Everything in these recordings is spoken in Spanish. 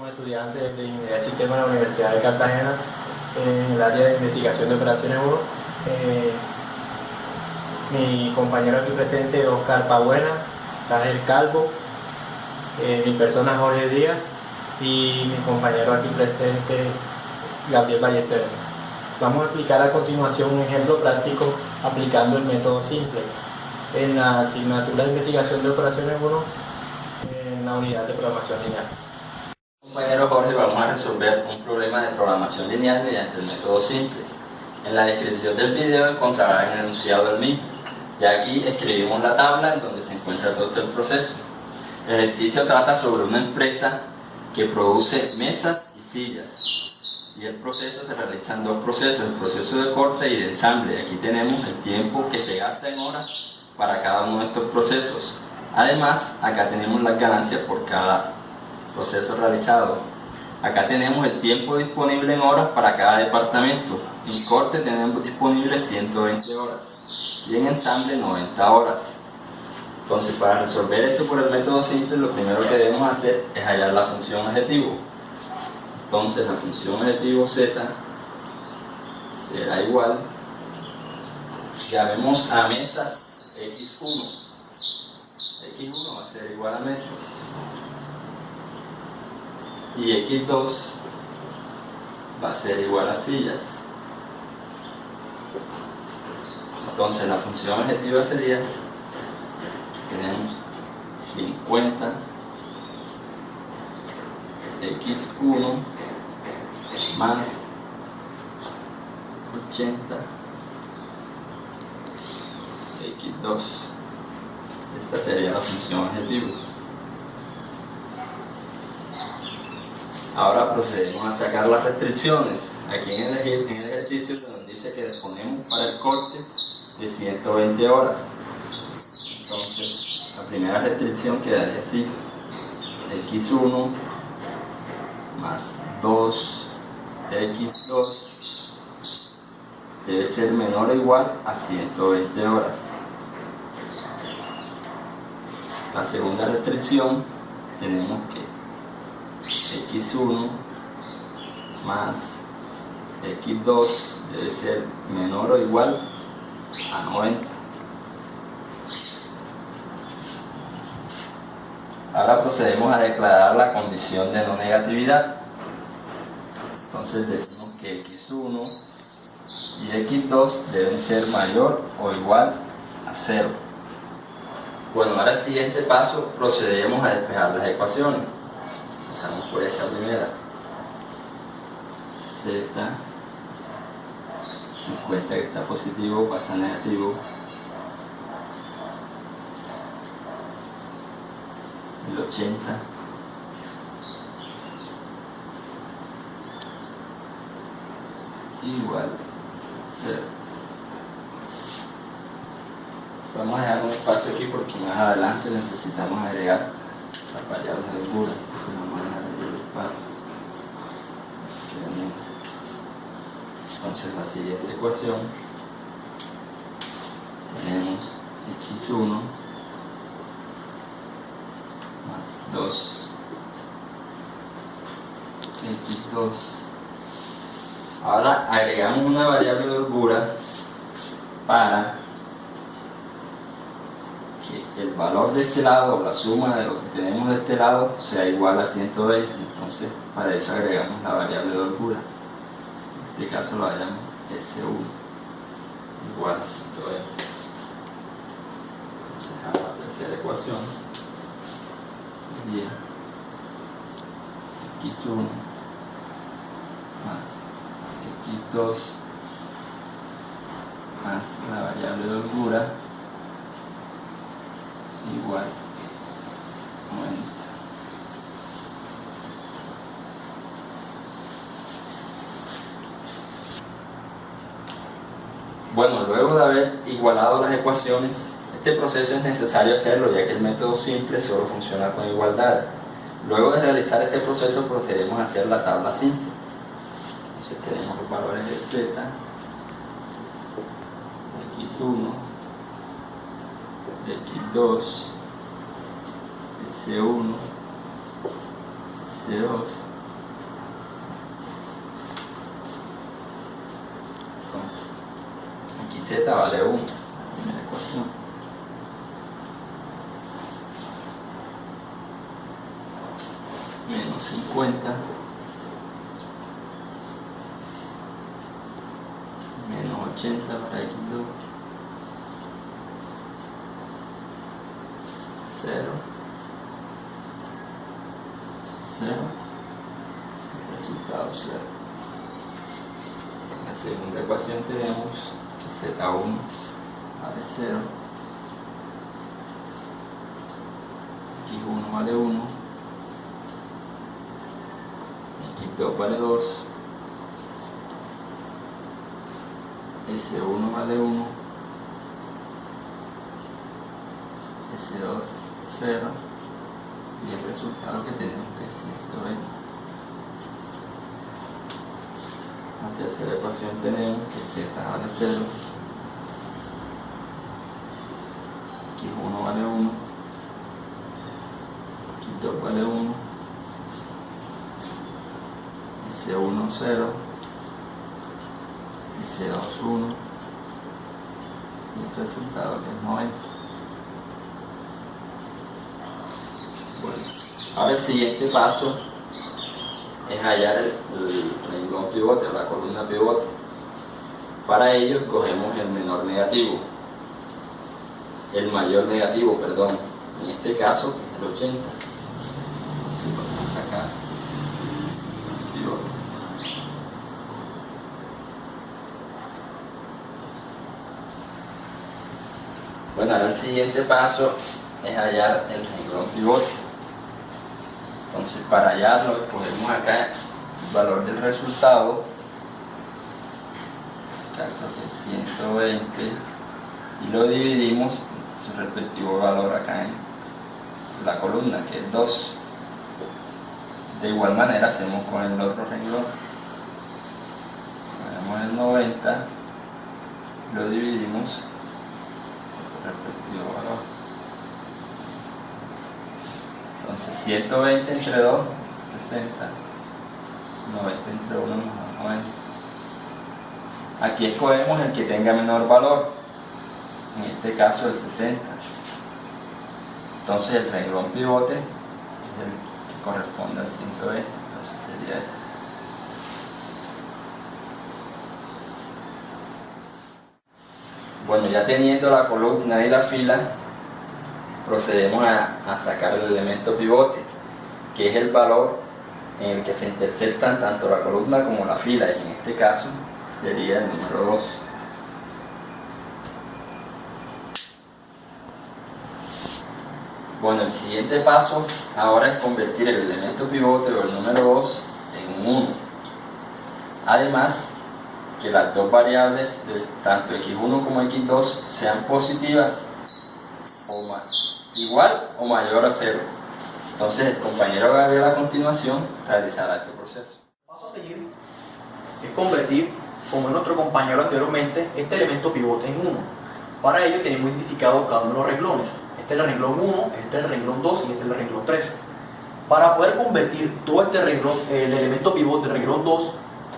Somos estudiantes de Ingeniería de Sistemas de la Universidad de Cartagena en el área de investigación de operaciones 1. Mi compañero aquí presente es Oscar Pabuena, Ángel Calvo, mi persona Jorge Díaz y mi compañero aquí presente Gabriel Ballesteros. Vamos a explicar a continuación un ejemplo práctico aplicando el método simple en la asignatura de investigación de operaciones 1 en la unidad de programación lineal. Compañero Jorge, vamos a resolver un problema de programación lineal mediante el método simple. En la descripción del video encontrarán el enunciado del mismo. Ya aquí escribimos la tabla en donde se encuentra todo el proceso. El ejercicio trata sobre una empresa que produce mesas y sillas. Y el proceso se realiza en dos procesos, el proceso de corte y de ensamble. Aquí tenemos el tiempo que se gasta en horas para cada uno de estos procesos. Además, acá tenemos las ganancias por cada proceso realizado. Acá tenemos el tiempo disponible en horas para cada departamento. En corte tenemos disponible 120 horas y en ensamble 90 horas. Entonces, para resolver esto por el método simple, lo primero que debemos hacer es hallar la función objetivo. Entonces, la función objetivo z será igual, llamemos a mesas x1. x1 va a ser igual a mesas y x2 va a ser igual a sillas. Entonces la función objetiva sería, tenemos 50 x1 más 80 x2. Esta sería la función objetivo. Ahora procedemos a sacar las restricciones. Aquí en el ejercicio se nos dice que disponemos para el corte de 120 horas. Entonces, la primera restricción quedaría así: x1 más 2x2 debe ser menor o igual a 120 horas. La segunda restricción, tenemos que x1 más x2 debe ser menor o igual a 90. Ahora procedemos a declarar la condición de no negatividad. Entonces decimos que x1 y x2 deben ser mayor o igual a 0. Bueno, ahora el siguiente paso procedemos a despejar las ecuaciones. Empezamos por esta primera. Z 50 que está positivo pasa a negativo. El 80 igual a 0. Vamos a dejar un espacio aquí porque más adelante necesitamos agregar las variables de holgura. Entonces vamos a dejar aquí el espacio. Entonces la siguiente ecuación, tenemos x1 más 2x2. Ahora agregamos una variable de holgura para que el valor de este lado, o la suma de lo que tenemos de este lado, sea igual a 120. Entonces para eso agregamos la variable de holgura. En este caso lo llamamos S1 igual a 120. Entonces a la tercera ecuación sería x1 más x2 más la variable de holgura igual a 90. Bueno, luego de haber igualado las ecuaciones, este proceso es necesario hacerlo ya que el método simple solo funciona con igualdades. Luego de realizar este proceso procedemos a hacer la tabla simple. Entonces tenemos los valores de z, x1, x2, s1, s2 z vale 1, primera ecuación. Menos 50 menos 80 para x2, 0, 0, resultado 0. En la segunda ecuación tenemos que z1 vale 0, x1 vale 1, x2 vale 2, S1 vale 1, S2 0, y el resultado que tenemos es 120. En la tercera ecuación tenemos que z vale 0, x1 vale 1, x2 vale 1, S1 0, S2 1, y el resultado que es 90. Bueno, ahora el siguiente paso es hallar el renglón pivote o la columna pivote. Para ello cogemos el menor negativo, el mayor negativo, perdón, en este caso el 80. Si podemos sacar el pivote. Bueno, ahora el siguiente paso es hallar el renglón pivote. Entonces, para hallarlo, escogemos acá el valor del resultado, en caso que es 120, y lo dividimos en su respectivo valor acá en la columna, que es 2. De igual manera hacemos con el otro renglón. Ponemos el 90, lo dividimos respectivo valor. Entonces 120 entre 2, 60, 90 entre 1 nos da 90. Aquí escogemos el que tenga menor valor, en este caso el 60. Entonces el renglón pivote es el que corresponde al 120, entonces sería este. Bueno, ya teniendo la columna y la fila, procedemos a sacar el elemento pivote, que es el valor en el que se intersectan tanto la columna como la fila, y en este caso sería el número 2. Bueno, el siguiente paso ahora es convertir el elemento pivote o el número 2 en un 1. Además, que las dos variables, tanto x1 como x2, sean positivas o igual o mayor a 0. Entonces el compañero Gabriel a continuación realizará este proceso. El paso a seguir es convertir, como en nuestro compañero anteriormente, este elemento pivote en 1. Para ello tenemos identificado cada uno de los renglones. Este es el renglón 1, este es el renglón 2 y este es el renglón 3. Para poder convertir todo este renglón, el elemento pivote del renglón 2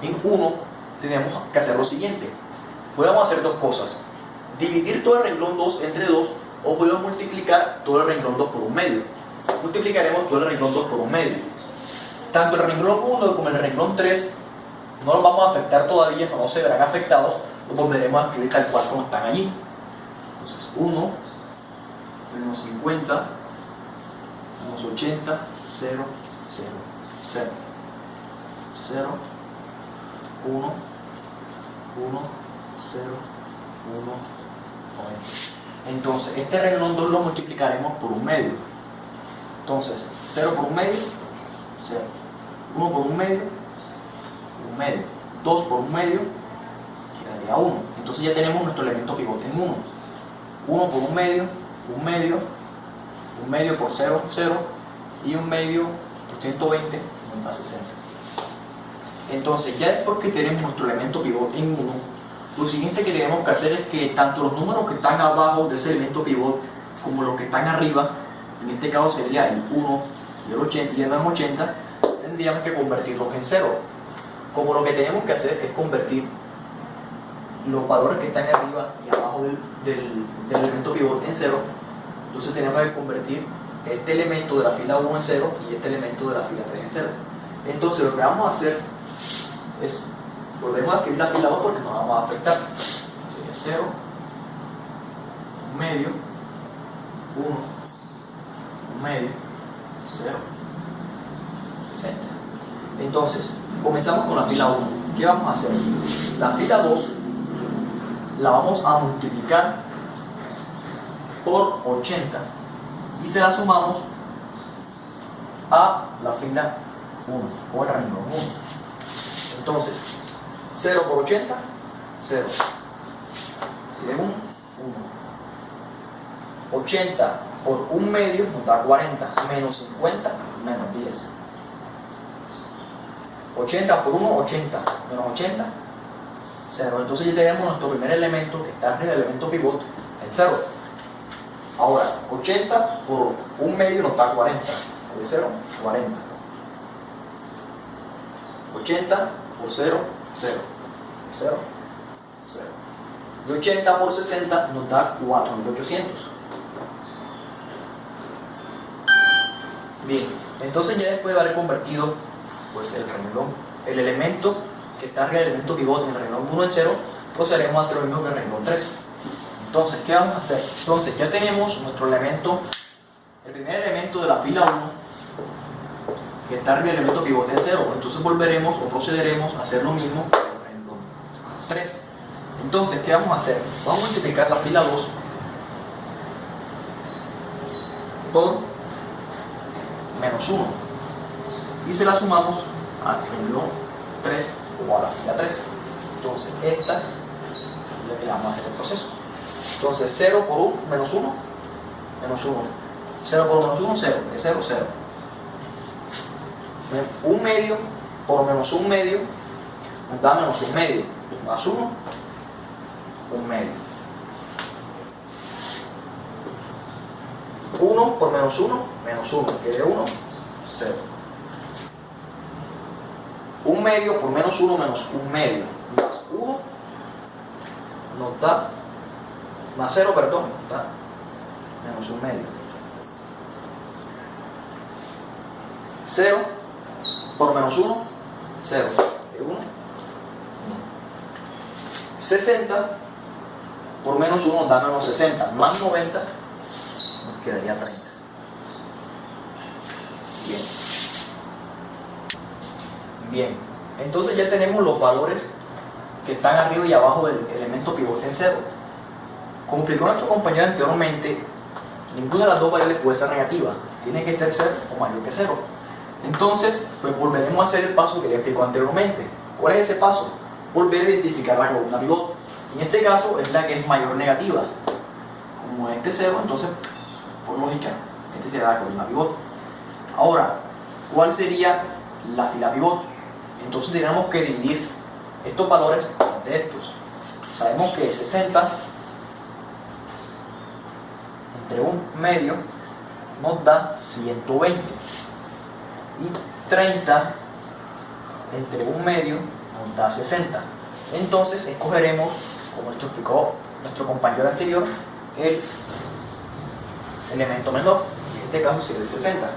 en 1, tenemos que hacer lo siguiente. Podemos hacer dos cosas: dividir todo el renglón 2 entre 2, o podemos multiplicar todo el renglón 2 por un medio. Multiplicaremos todo el renglón 2 por un medio. Tanto el renglón 1 como el renglón 3 no los vamos a afectar todavía, no se verán afectados, los volveremos a escribir tal cual como están allí. Entonces 1 menos 50 menos 80, 0, 0, 0, 0, 1, 1, 0, 1, 90. Entonces, este renglón 2 lo multiplicaremos por un medio. Entonces, 0 por un medio, 0. 1 por un medio, 2 por un medio, quedaría 1. Entonces ya tenemos nuestro elemento pivote en 1. 1 por un medio, un medio por 0, 0, y un medio por 120, nos da 60. Entonces, ya después que tenemos nuestro elemento pivote en 1, lo siguiente que tenemos que hacer es que tanto los números que están abajo de ese elemento pivote como los que están arriba, en este caso sería el 1 y el 80, tendríamos que convertirlos en 0. Como lo que tenemos que hacer es convertir los valores que están arriba y abajo del elemento pivote en 0, entonces tenemos que convertir este elemento de la fila 1 en 0 y este elemento de la fila 3 en 0. Entonces lo que vamos a hacer es, volvemos a escribir la fila 2 porque nos vamos a afectar. Sería 0, 1 medio, 1, 1 medio, 0, 60. Entonces, comenzamos con la fila 1. ¿Qué vamos a hacer? La fila 2 la vamos a multiplicar por 80 y se la sumamos a la fila 1 o el renglón 1. Entonces, 0 por 80, 0. Y de 1, 1. 80 por 1 medio nos da 40, menos 50, menos 10. 80 por 1, 80, menos 80, 0. Entonces ya tenemos nuestro primer elemento que está arriba del elemento pivote en 0. Ahora, 80 por 1 medio nos da 40. De 0, 40. 80 por 0, 0. 0, 0. Y 80 por 60 nos da 4800. Bien, entonces ya después de haber convertido pues el renglón, el elemento que está arriba del elemento pivote en el renglón 1 en 0, procederemos a hacer lo mismo que el renglón 3. Entonces, ¿qué vamos a hacer? Entonces, ya tenemos nuestro elemento, el primer elemento de la fila 1, que está arriba del elemento pivote en 0. Entonces volveremos o procederemos a hacer lo mismo que el renglón 3. Entonces, ¿qué vamos a hacer? Vamos a multiplicar la fila 2 por menos 1 y se la sumamos al renglón 3 o a la fila 3. Entonces, esta es la que vamos a hacer el proceso. Entonces, 0 por 1, menos 1, menos 1. 0 por menos 1, 0. Es 0, 0. 1 medio por menos 1 medio nos da menos 1 medio. Más 1, 1 medio. 1 por menos 1, menos 1. Que de 1, 0. 1 medio por menos 1, menos 1 medio. Más 1 nos da, más 0, perdón, nos da menos 1 medio. 0 por menos 1, 0. De 1, 1. 60 por menos 1 nos da menos 60. Más 90 nos quedaría 30. Bien. Bien. Entonces ya tenemos los valores que están arriba y abajo del elemento pivote en 0. Como explicó nuestro compañero anteriormente, ninguna de las dos variables puede ser negativa. Tiene que ser 0 o mayor que 0. Entonces, pues volveremos a hacer el paso que ya explicó anteriormente. ¿Cuál es ese paso? Volver a identificar la columna pivote. En este caso es la que es mayor negativa. Como este 0, entonces, por lógica, este será la columna pivote. Ahora, ¿cuál sería la fila pivote? Entonces tenemos que dividir estos valores entre estos. Sabemos que 60 entre 1 medio nos da 120 y 30 entre 1 medio nos da 60. Entonces escogeremos, como esto explicó nuestro compañero anterior, el elemento menor, en este caso sería el 60.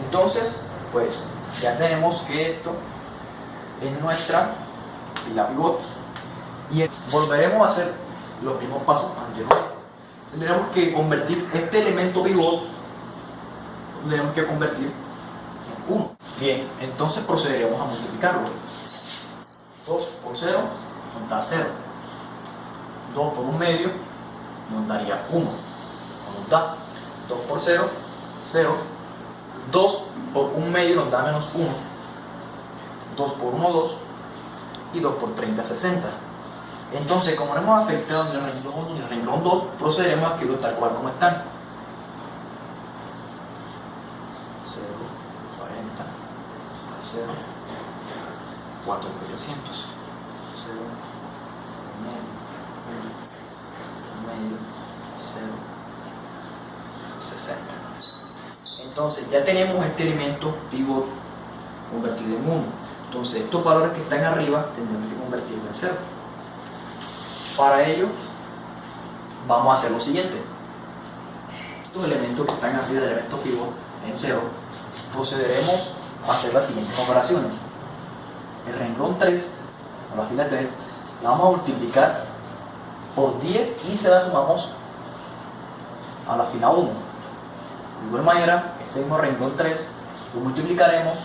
Entonces, pues ya tenemos que esto es nuestra fila pivote y volveremos a hacer los mismos pasos anteriores. Tendremos que convertir este elemento pivote, tenemos que convertir en 1. Bien, entonces procederemos a multiplicarlo. 2 por 0 nos da 0. 2 por 1 medio nos daría 1. Nos da 2 por 0, 0. 2 por 1 medio nos da menos 1. 2 por 1, 2. Y 2 por 30, 60. Entonces, como no hemos afectado ni el renglón 1 ni el renglón 2, procederemos a escribirlo tal cual como están. 0, 40, 0, 4800. 0, 1 medio, 0, 60. Entonces ya tenemos este elemento pivote convertido en 1. Entonces estos valores que están arriba tendremos que convertirlo en 0. Para ello, vamos a hacer lo siguiente. Estos elementos que están arriba del elemento pivot en 0, procederemos a hacer las siguientes operaciones. El renglón 3, o la fila 3, la vamos a multiplicar por 10 y se la sumamos a la fila 1. De igual manera, ese mismo renglón 3 lo multiplicaremos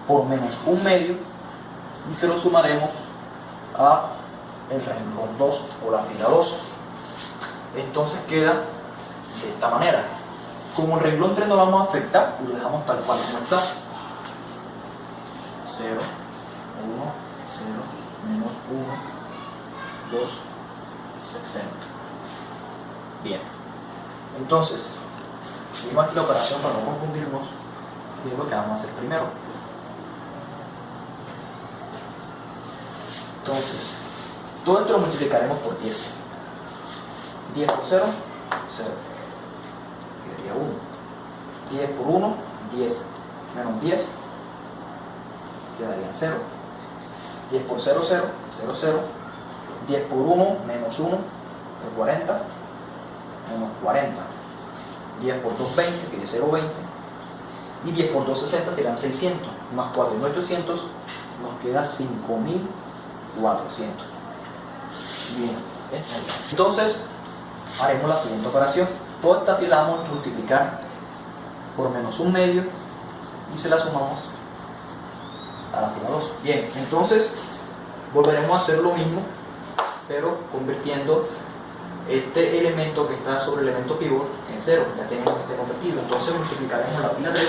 por menos 1 medio y se lo sumaremos a el renglón 2 o la fila 2. Entonces queda de esta manera. Como el renglón 3 no lo vamos a afectar, lo dejamos tal cual como está. 0, 1, 0, menos 1, 2, 60. Bien. Entonces, seguimos aquí la operación para no confundirnos. Y es lo que vamos a hacer primero. Entonces, todo esto lo multiplicaremos por 10. 10 por 0, 0. Quedaría 1. 10 por 1, 10. Menos 10, quedaría 0. 10 por 0, 0, 0, 0. 10 por 1, menos 1, 40. Menos 40. 10 por 2, 20, que es 0, 20. Y 10 por 2, 60 serán 600. Más 4, 800, nos queda 5400. Bien. Entonces, haremos la siguiente operación. Toda esta fila la vamos a multiplicar por menos 1 medio y se la sumamos a la fila 2. Bien, entonces volveremos a hacer lo mismo, pero convirtiendo este elemento que está sobre el elemento pivot en 0. Ya tenemos este convertido. Entonces multiplicaremos la fila 3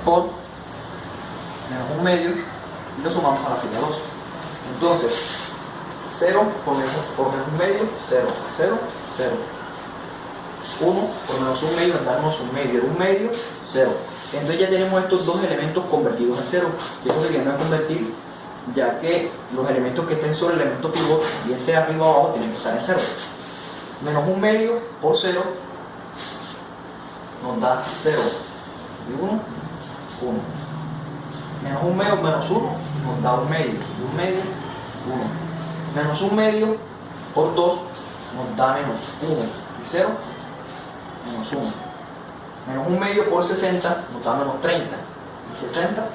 por menos 1 medio y lo sumamos a la fila 2. Entonces, 0 por menos 1 medio, 0, 0, 0. 1 por menos 1 medio, darnos 1 medio, 1 medio, 0. Entonces ya tenemos estos dos elementos convertidos en 0. Y esto se viene a convertir, ya que los elementos que estén sobre el elemento pivot, bien sea arriba o abajo, tienen que estar en 0. Menos 1 medio por 0 nos da 0. Y 1, 1. Menos 1 medio menos 1 nos da 1 medio. Y 1 medio, 1. Menos 1 medio por 2 nos da menos 1. Y 0, menos 1. Menos 1 medio por 60 nos da menos 30. Y 60, 30.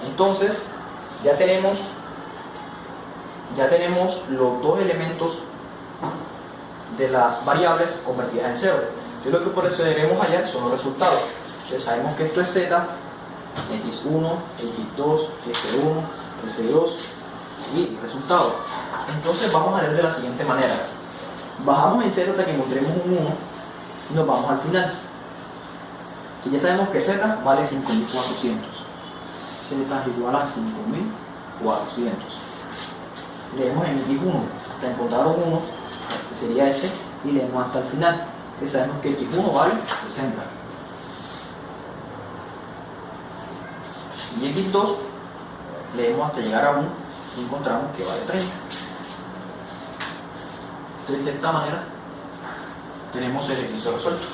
Entonces, ya tenemos los dos elementos de las variables convertidas en 0. Entonces lo que procederemos a hallar son los resultados. Entonces sabemos que esto es z, x1, x2, s1, s2 y el resultado. Entonces vamos a leer de la siguiente manera. Bajamos en z hasta que encontremos un 1 y nos vamos al final. Que ya sabemos que z vale 5400. Z es igual a 5400. Leemos en x1 hasta encontrar un 1, que sería este, y leemos hasta el final, que sabemos que x1 vale 60. Y x2 leemos hasta llegar a 1 y encontramos que vale 30. Entonces de esta manera tenemos el ejercicio resuelto.